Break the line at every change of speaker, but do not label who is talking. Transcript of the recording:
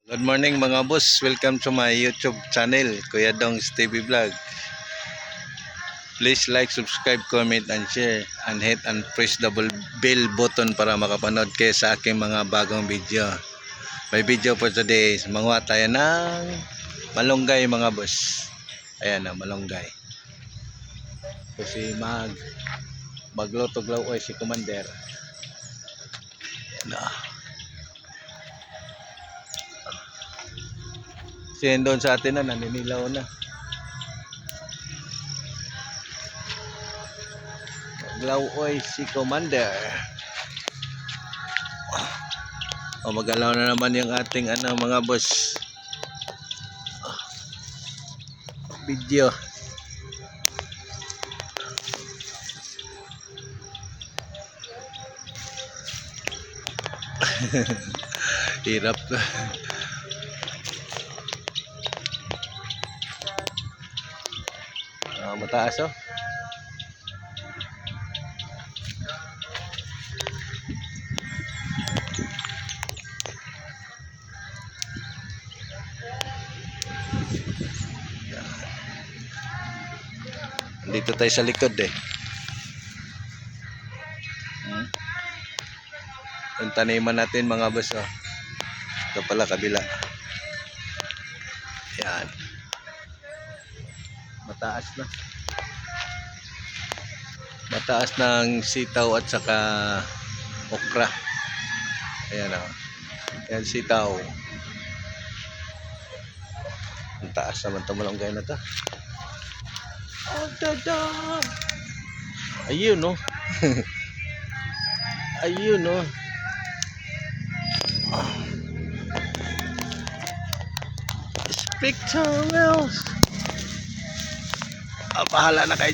Good morning mga boss, welcome to my YouTube channel, Kuya Dong's TV Vlog. Please like, subscribe, comment, and share, and hit and press the bell button para makapanood kayo sa aking mga bagong video. May video for today, manguha tayo ng malunggay mga boss. Ayan na, malunggay. Kasi magluto glaw si Commander. Ayan na. Kasi doon sa atin na naninilaw na. Glawoy si Commander. Magalaw na naman yung ating mga boss. Video. Hirap. Mataas oh. Dito tayo sa likod eh. Yung taniman natin mga boss oh. Ito pala kabila. Yan. Mataas na. Mataas ng sitaw at saka okra. Ayan o. Ayan sitaw. Ang taas naman ito malunggay na ito. Oh, dada! Ayun o. Ayun o. Spectral. Bahala na kayo.